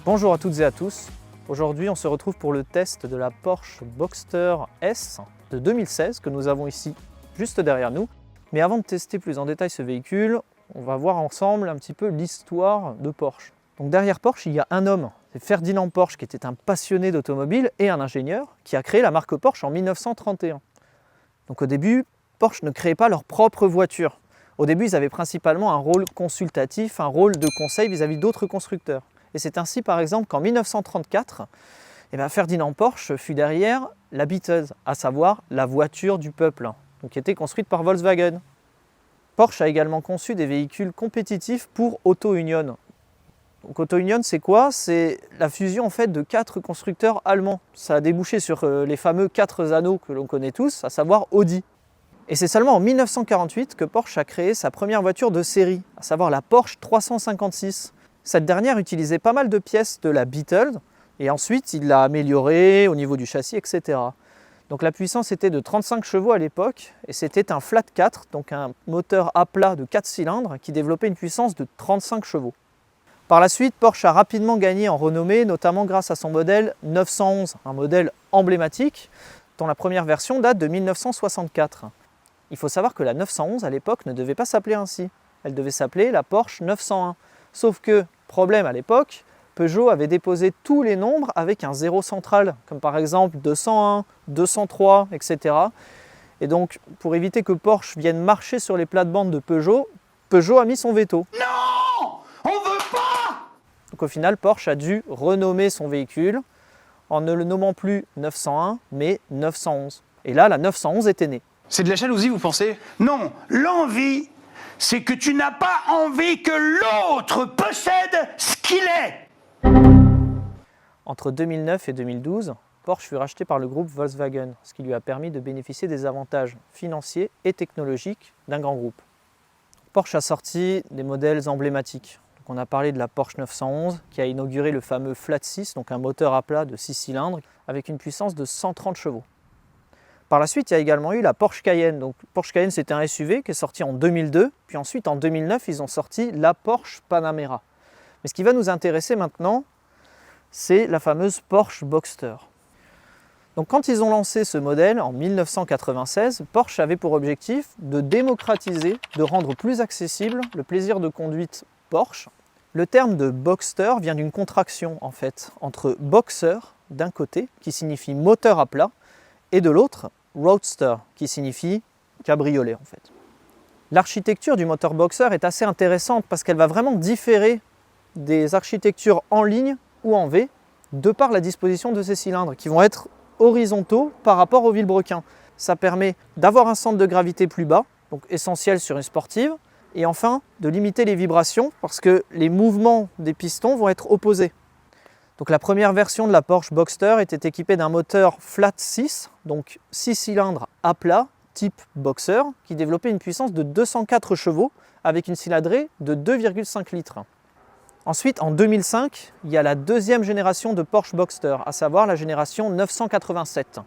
Bonjour à toutes et à tous. Aujourd'hui, on se retrouve pour le test de la Porsche Boxster S de 2016 que nous avons ici juste derrière nous. Mais avant de tester plus en détail ce véhicule, on va voir ensemble un petit peu l'histoire de Porsche. Donc derrière Porsche, il y a un homme, c'est Ferdinand Porsche, qui était un passionné d'automobile et un ingénieur qui a créé la marque Porsche en 1931. Donc au début, Porsche ne créait pas leur propre voiture. Au début, ils avaient principalement un rôle consultatif, un rôle de conseil vis-à-vis d'autres constructeurs. Et c'est ainsi par exemple qu'en 1934, Ferdinand Porsche fut derrière la Beetle, à savoir la voiture du peuple, donc qui était construite par Volkswagen. Porsche a également conçu des véhicules compétitifs pour Auto Union. Donc Auto Union, c'est quoi? C'est la fusion en fait de 4 constructeurs allemands. Ça a débouché sur les fameux 4 anneaux que l'on connaît tous, à savoir Audi. Et c'est seulement en 1948 que Porsche a créé sa première voiture de série, à savoir la Porsche 356. Cette dernière utilisait pas mal de pièces de la Beetle, et ensuite il l'a améliorée au niveau du châssis, etc. Donc la puissance était de 35 chevaux à l'époque, et c'était un flat 4, donc un moteur à plat de 4 cylindres qui développait une puissance de 35 chevaux. Par la suite, Porsche a rapidement gagné en renommée, notamment grâce à son modèle 911, un modèle emblématique, dont la première version date de 1964. Il faut savoir que la 911 à l'époque ne devait pas s'appeler ainsi, elle devait s'appeler la Porsche 901. Sauf que, problème à l'époque, Peugeot avait déposé tous les nombres avec un zéro central, comme par exemple 201, 203, etc. Et donc, pour éviter que Porsche vienne marcher sur les plates-bandes de Peugeot, Peugeot a mis son veto. Non! On veut pas! Donc au final, Porsche a dû renommer son véhicule en ne le nommant plus 901, mais 911. Et là, la 911 était née. C'est de la jalousie, vous pensez? Non, l'envie, c'est que tu n'as pas envie que l'autre possède ce qu'il est. Entre 2009 et 2012, Porsche fut racheté par le groupe Volkswagen, ce qui lui a permis de bénéficier des avantages financiers et technologiques d'un grand groupe. Porsche a sorti des modèles emblématiques. Donc on a parlé de la Porsche 911 qui a inauguré le fameux Flat 6, donc un moteur à plat de 6 cylindres avec une puissance de 130 chevaux. Par la suite, il y a également eu la Porsche Cayenne. Donc, Porsche Cayenne, c'était un SUV qui est sorti en 2002. Puis ensuite, en 2009, ils ont sorti la Porsche Panamera. Mais ce qui va nous intéresser maintenant, c'est la fameuse Porsche Boxster. Donc, quand ils ont lancé ce modèle en 1996, Porsche avait pour objectif de démocratiser, de rendre plus accessible le plaisir de conduite Porsche. Le terme de Boxster vient d'une contraction en fait entre boxer d'un côté, qui signifie moteur à plat, et de l'autre, Roadster, qui signifie cabriolet en fait. L'architecture du moteur Boxster est assez intéressante parce qu'elle va vraiment différer des architectures en ligne ou en V de par la disposition de ces cylindres qui vont être horizontaux par rapport au vilebrequin. Ça permet d'avoir un centre de gravité plus bas, donc essentiel sur une sportive, et enfin de limiter les vibrations parce que les mouvements des pistons vont être opposés. Donc la première version de la Porsche Boxster était équipée d'un moteur Flat 6, donc 6 cylindres à plat, type Boxer, qui développait une puissance de 204 chevaux avec une cylindrée de 2,5 litres. Ensuite, en 2005, il y a la deuxième génération de Porsche Boxster, à savoir la génération 987. Donc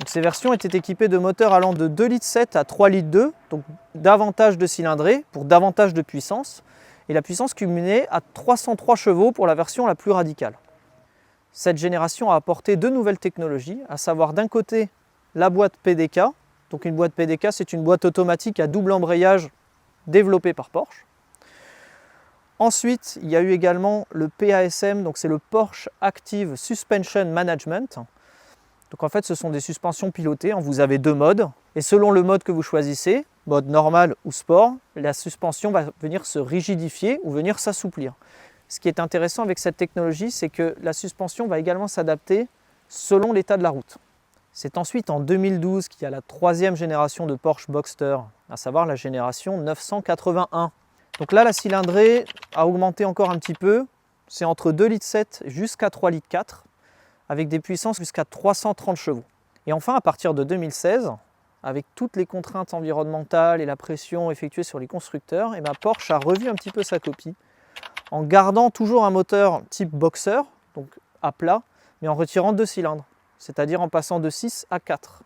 ces versions étaient équipées de moteurs allant de 2,7 litres à 3,2 litres, donc davantage de cylindrée pour davantage de puissance, et la puissance culminait à 303 chevaux pour la version la plus radicale. Cette génération a apporté 2 nouvelles technologies, à savoir d'un côté la boîte PDK. Donc une boîte PDK, c'est une boîte automatique à double embrayage développée par Porsche. Ensuite, il y a eu également le PASM, donc c'est le Porsche Active Suspension Management. Donc en fait, ce sont des suspensions pilotées. Vous avez 2 modes, et selon le mode que vous choisissez, mode normal ou sport, la suspension va venir se rigidifier ou venir s'assouplir. Ce qui est intéressant avec cette technologie, c'est que la suspension va également s'adapter selon l'état de la route. C'est ensuite en 2012 qu'il y a la 3e génération de Porsche Boxster, à savoir la génération 981. Donc là, la cylindrée a augmenté encore un petit peu, c'est entre 2,7 litres jusqu'à 3,4 litres, avec des puissances jusqu'à 330 chevaux. Et enfin, à partir de 2016, avec toutes les contraintes environnementales et la pression effectuée sur les constructeurs, Porsche a revu un petit peu sa copie en gardant toujours un moteur type Boxer, donc à plat, mais en retirant 2 cylindres, c'est-à-dire en passant de 6 à 4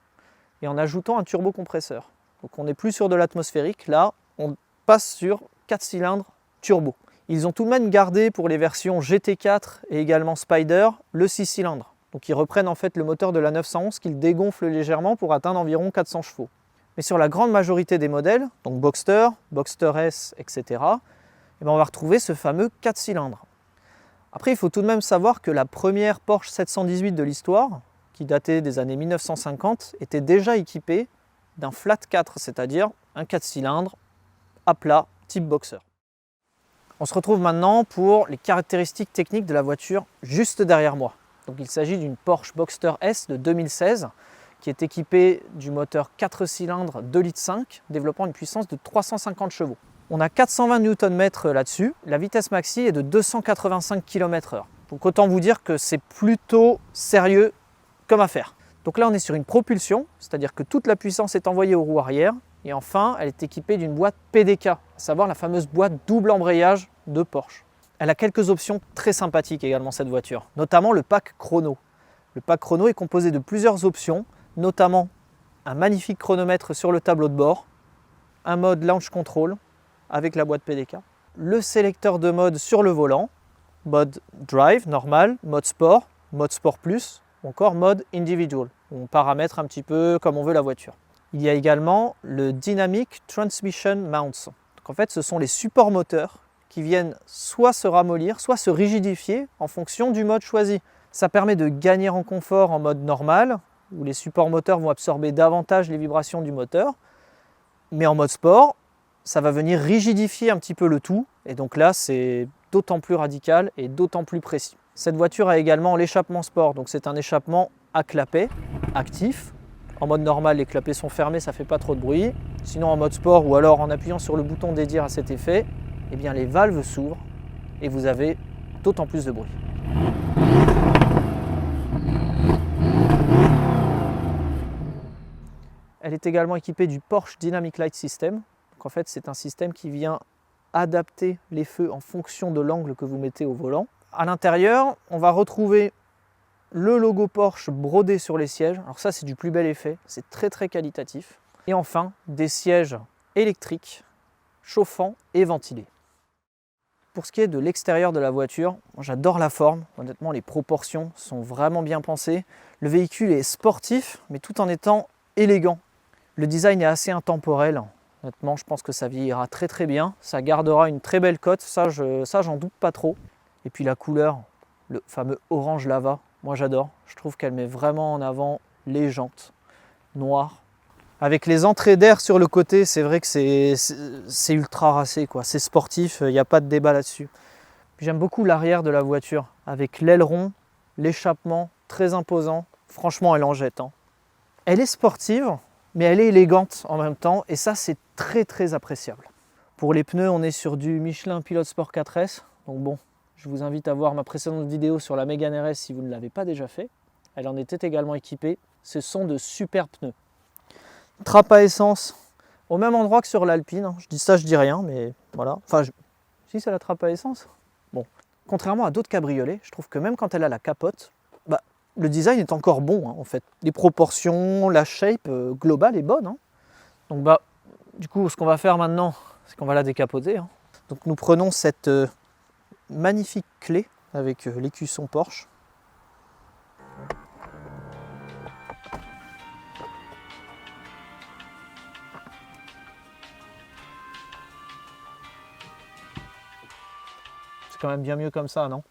et en ajoutant un turbocompresseur. Donc on n'est plus sur de l'atmosphérique, là on passe sur 4 cylindres turbo. Ils ont tout de même gardé pour les versions GT4 et également Spider le 6 cylindres. Donc ils reprennent en fait le moteur de la 911 qu'ils dégonflent légèrement pour atteindre environ 400 chevaux. Mais sur la grande majorité des modèles, donc Boxster, Boxster S, etc., eh ben on va retrouver ce fameux 4 cylindres. Après, il faut tout de même savoir que la première Porsche 718 de l'histoire, qui datait des années 1950, était déjà équipée d'un flat 4, c'est-à-dire un 4 cylindres à plat type Boxer. On se retrouve maintenant pour les caractéristiques techniques de la voiture juste derrière moi. Donc il s'agit d'une Porsche Boxster S de 2016 qui est équipée du moteur 4 cylindres 2,5 litres développant une puissance de 350 chevaux. On a 420 Nm là-dessus, la vitesse maxi est de 285 km/h. Donc autant vous dire que c'est plutôt sérieux comme affaire. Donc là on est sur une propulsion, c'est-à-dire que toute la puissance est envoyée aux roues arrière. Et enfin, elle est équipée d'une boîte PDK, à savoir la fameuse boîte double embrayage de Porsche. Elle a quelques options très sympathiques également cette voiture, notamment le pack chrono. Le pack chrono est composé de plusieurs options, notamment un magnifique chronomètre sur le tableau de bord, un mode launch control avec la boîte PDK, le sélecteur de mode sur le volant, mode drive normal, mode sport plus, ou encore mode individual, où on paramètre un petit peu comme on veut la voiture. Il y a également le Dynamic Transmission Mounts. Donc en fait, ce sont les supports moteurs qui viennent soit se ramollir, soit se rigidifier en fonction du mode choisi. Ça permet de gagner en confort en mode normal, où les supports moteurs vont absorber davantage les vibrations du moteur. Mais en mode sport, ça va venir rigidifier un petit peu le tout. Et donc là, c'est d'autant plus radical et d'autant plus précis. Cette voiture a également l'échappement sport. Donc c'est un échappement à clapet, actif. En mode normal, les clapets sont fermés, ça ne fait pas trop de bruit. Sinon, en mode sport ou alors en appuyant sur le bouton dédié à cet effet, eh bien, les valves s'ouvrent et vous avez d'autant plus de bruit. Elle est également équipée du Porsche Dynamic Light System. Donc, en fait, c'est un système qui vient adapter les feux en fonction de l'angle que vous mettez au volant. À l'intérieur, on va retrouver le logo Porsche brodé sur les sièges. Alors ça, c'est du plus bel effet, c'est très très qualitatif. Et enfin, des sièges électriques, chauffants et ventilés. Pour ce qui est de l'extérieur de la voiture, j'adore la forme. Honnêtement, les proportions sont vraiment bien pensées. Le véhicule est sportif, mais tout en étant élégant. Le design est assez intemporel. Honnêtement, je pense que ça vieillira très très bien. Ça gardera une très belle cote, ça j'en doute pas trop. Et puis la couleur, le fameux orange lava, moi j'adore. Je trouve qu'elle met vraiment en avant les jantes noires. Avec les entrées d'air sur le côté, c'est vrai que c'est ultra racé, quoi. C'est sportif, il n'y a pas de débat là-dessus. J'aime beaucoup l'arrière de la voiture, avec l'aileron, l'échappement, très imposant. Franchement, elle en jette. Elle est sportive, mais elle est élégante en même temps, et ça, c'est très très appréciable. Pour les pneus, on est sur du Michelin Pilot Sport 4S, donc bon, je vous invite à voir ma précédente vidéo sur la Mégane RS si vous ne l'avez pas déjà fait. Elle en était également équipée. Ce sont de super pneus. Trappe à essence au même endroit que sur l'Alpine. Je dis ça, je dis rien, mais voilà. Enfin, si c'est la trappe à essence. Bon. Contrairement à d'autres cabriolets, je trouve que même quand elle a la capote, le design est encore bon en fait. Les proportions, la shape globale est bonne. Donc du coup, ce qu'on va faire maintenant, c'est qu'on va la décapoter. Donc nous prenons cette magnifique clé avec l'écusson Porsche. C'est quand même bien mieux comme ça, non?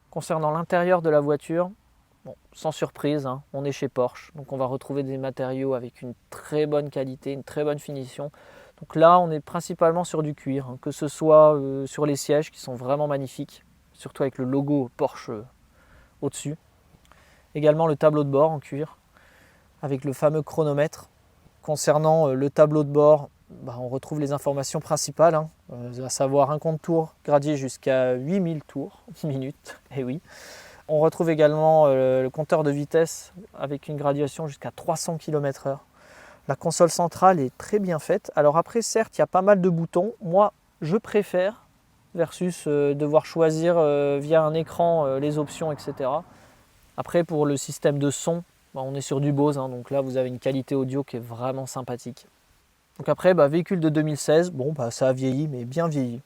Concernant l'intérieur de la voiture, bon, sans surprise, on est chez Porsche. Donc on va retrouver des matériaux avec une très bonne qualité, une très bonne finition. Donc là, on est principalement sur du cuir, que ce soit sur les sièges qui sont vraiment magnifiques, surtout avec le logo Porsche au-dessus. Également le tableau de bord en cuir, avec le fameux chronomètre. Concernant le tableau de bord, on retrouve les informations principales, à savoir un compte tours gradué jusqu'à 8000 tours minutes, et oui. On retrouve également le compteur de vitesse avec une graduation jusqu'à 300 km/h. La console centrale est très bien faite. Alors après, certes, il y a pas mal de boutons. Moi, je préfère, versus devoir choisir via un écran les options, etc. Après, pour le système de son, on est sur du Bose, donc là, vous avez une qualité audio qui est vraiment sympathique. Donc après, véhicule de 2016, ça a vieilli, mais bien vieilli.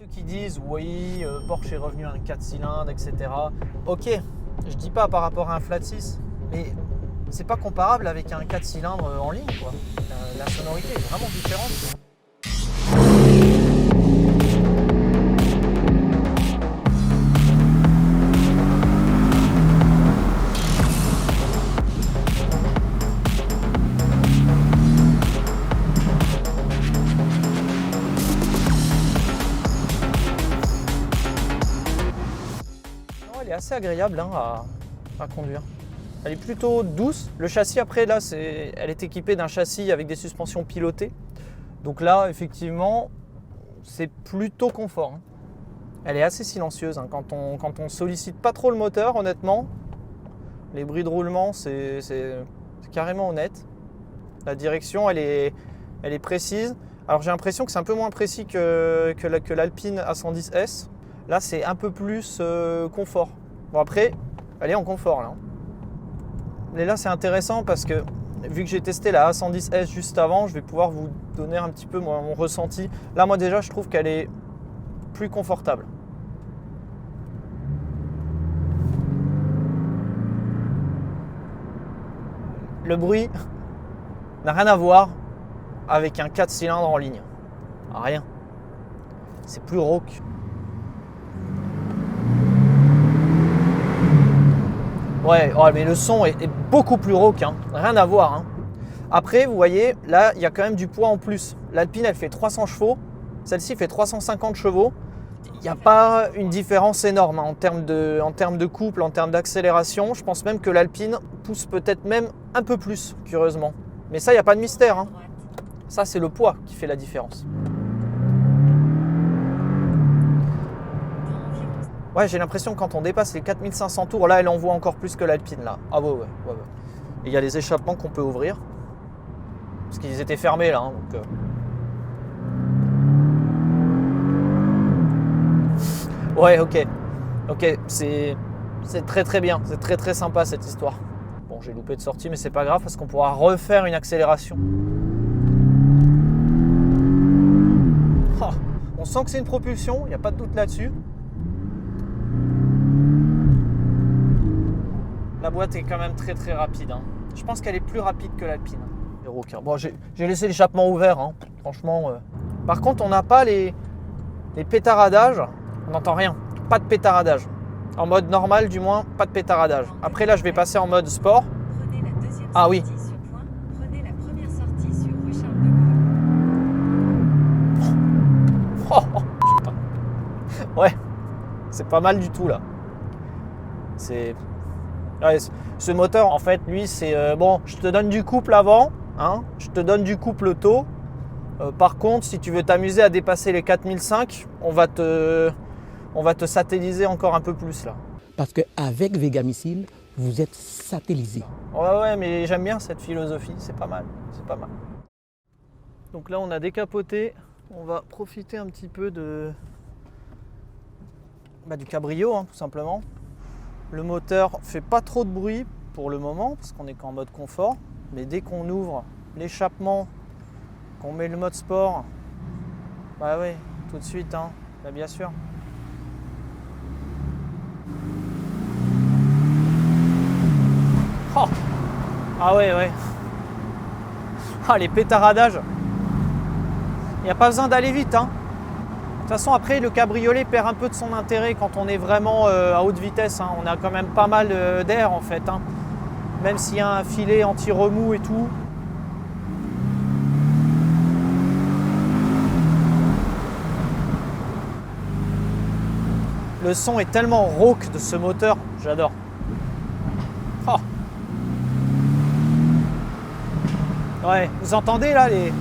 Ceux qui disent oui, Porsche est revenu à un 4 cylindres, etc. Ok, je dis pas par rapport à un flat 6, mais c'est pas comparable avec un 4 cylindres en ligne, quoi. La sonorité est vraiment différente. Elle est assez agréable hein, à conduire. Elle est plutôt douce. Le châssis après là, elle est équipée d'un châssis avec des suspensions pilotées. Donc là, effectivement, c'est plutôt confort. Hein. Elle est assez silencieuse. Hein. Quand on sollicite pas trop le moteur, honnêtement, les bruits de roulement, c'est carrément honnête. La direction, elle est précise. Alors j'ai l'impression que c'est un peu moins précis que l'Alpine A110S. Là, c'est un peu plus confort. Bon après, elle est en confort là. Mais là, c'est intéressant parce que vu que j'ai testé la A110S juste avant, je vais pouvoir vous donner un petit peu mon ressenti. Là, moi déjà, je trouve qu'elle est plus confortable. Le bruit n'a rien à voir avec un 4 cylindres en ligne. Rien. C'est plus rauque. Ouais, mais le son est beaucoup plus rauque, hein. Rien à voir. Hein. Après, vous voyez, là, il y a quand même du poids en plus. L'Alpine, elle fait 300 chevaux. Celle-ci fait 350 chevaux. Il n'y a pas une différence énorme hein, en termes de couple, en termes d'accélération. Je pense même que l'Alpine pousse peut-être même un peu plus, curieusement. Mais ça, il n'y a pas de mystère. Hein. Ça, c'est le poids qui fait la différence. Ouais, j'ai l'impression que quand on dépasse les 4500 tours, là, elle envoie encore plus que l'Alpine, là. Ah ouais. Et il y a les échappements qu'on peut ouvrir. Parce qu'ils étaient fermés, là. Hein, donc, Ouais, ok. Ok, c'est très très bien. C'est très très sympa, cette histoire. Bon, j'ai loupé de sortie, mais c'est pas grave, parce qu'on pourra refaire une accélération. Oh, on sent que c'est une propulsion, il n'y a pas de doute là-dessus. La boîte est quand même très très rapide. Hein. Je pense qu'elle est plus rapide que l'Alpine. Bon, j'ai laissé l'échappement ouvert, hein. Franchement. Par contre, on n'a pas les pétaradages. On n'entend rien. Pas de pétaradage. En mode normal, du moins, pas de pétaradage. Après, là, je vais passer en mode sport. Ah oui. Prenez la première sortie sur rue Charles de Gaulle. Oh, putain. Ouais. C'est pas mal du tout, là. Ouais, ce moteur, en fait, lui, c'est bon, je te donne du couple avant, hein, je te donne du couple tôt. Par contre, si tu veux t'amuser à dépasser les 4005, on va te satelliser encore un peu plus là. Parce qu'avec Vegamissile, vous êtes satellisé. Ouais, mais j'aime bien cette philosophie, c'est pas mal, c'est pas mal. Donc là, on a décapoté, on va profiter un petit peu du cabrio, hein, tout simplement. Le moteur fait pas trop de bruit pour le moment parce qu'on est qu'en mode confort. Mais dès qu'on ouvre l'échappement, qu'on met le mode sport, bah oui, tout de suite, hein, bah bien sûr. Oh, ah ouais. Ah les pétaradages. Il n'y a pas besoin d'aller vite, hein. De toute façon, après, le cabriolet perd un peu de son intérêt quand on est vraiment à haute vitesse. Hein. On a quand même pas mal d'air, en fait. Hein. Même s'il y a un filet anti-remous et tout. Le son est tellement rauque de ce moteur. J'adore. Oh. Ouais, vous entendez, là, les...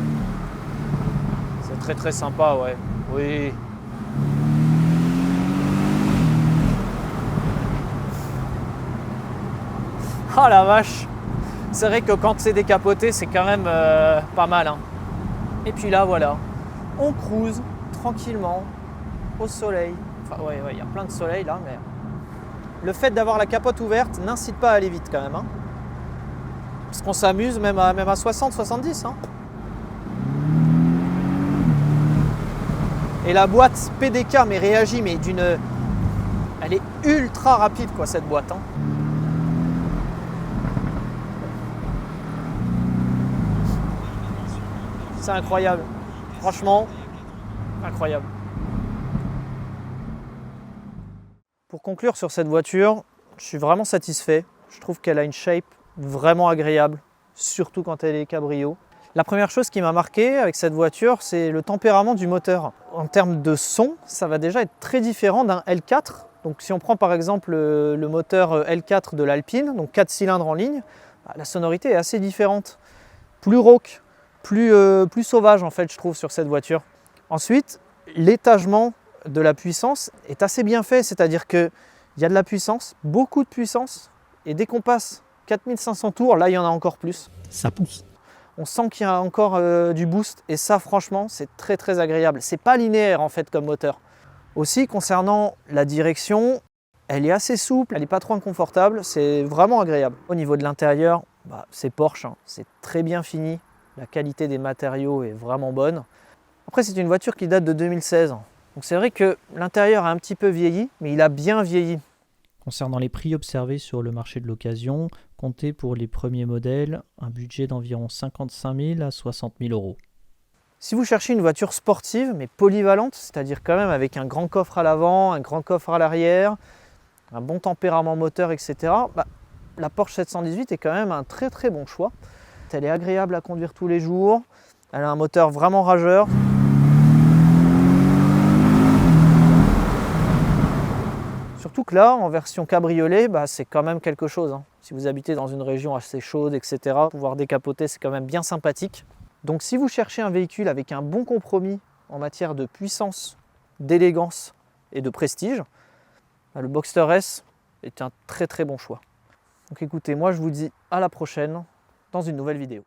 C'est très, très sympa, ouais. Oui. Ah la vache. C'est vrai que quand c'est décapoté, c'est quand même pas mal. Hein. Et puis là, voilà. On cruise tranquillement au soleil. Enfin, ouais, il y a plein de soleil là, mais le fait d'avoir la capote ouverte n'incite pas à aller vite quand même. Hein. Parce qu'on s'amuse même à 60-70. Hein. Et la boîte PDK mais réagit, mais d'une... Elle est ultra rapide quoi cette boîte. Hein. C'est incroyable. Franchement, incroyable. Pour conclure sur cette voiture, je suis vraiment satisfait. Je trouve qu'elle a une shape vraiment agréable, surtout quand elle est cabrio. La première chose qui m'a marqué avec cette voiture, c'est le tempérament du moteur. En termes de son, ça va déjà être très différent d'un L4. Donc si on prend par exemple le moteur L4 de l'Alpine, donc 4 cylindres en ligne, la sonorité est assez différente. Plus rauque, plus sauvage en fait je trouve sur cette voiture. Ensuite, l'étagement de la puissance est assez bien fait, c'est-à-dire qu'il y a de la puissance, beaucoup de puissance, et dès qu'on passe 4500 tours, là il y en a encore plus. Ça pousse. On sent qu'il y a encore du boost, et ça franchement c'est très très agréable. C'est pas linéaire en fait comme moteur. Aussi concernant la direction, elle est assez souple, elle n'est pas trop inconfortable, c'est vraiment agréable. Au niveau de l'intérieur, c'est Porsche, hein, c'est très bien fini, la qualité des matériaux est vraiment bonne. Après c'est une voiture qui date de 2016, donc c'est vrai que l'intérieur a un petit peu vieilli, mais il a bien vieilli. Concernant les prix observés sur le marché de l'occasion, comptez pour les premiers modèles un budget d'environ 55 000 à 60 000 euros. Si vous cherchez une voiture sportive mais polyvalente, c'est-à-dire quand même avec un grand coffre à l'avant, un grand coffre à l'arrière, un bon tempérament moteur, etc., la Porsche 718 est quand même un très très bon choix. Elle est agréable à conduire tous les jours, elle a un moteur vraiment rageur. Surtout que là, en version cabriolet, c'est quand même quelque chose. Hein. Si vous habitez dans une région assez chaude, etc., pouvoir décapoter, c'est quand même bien sympathique. Donc si vous cherchez un véhicule avec un bon compromis en matière de puissance, d'élégance et de prestige, le Boxster S est un très très bon choix. Donc écoutez, moi je vous dis à la prochaine dans une nouvelle vidéo.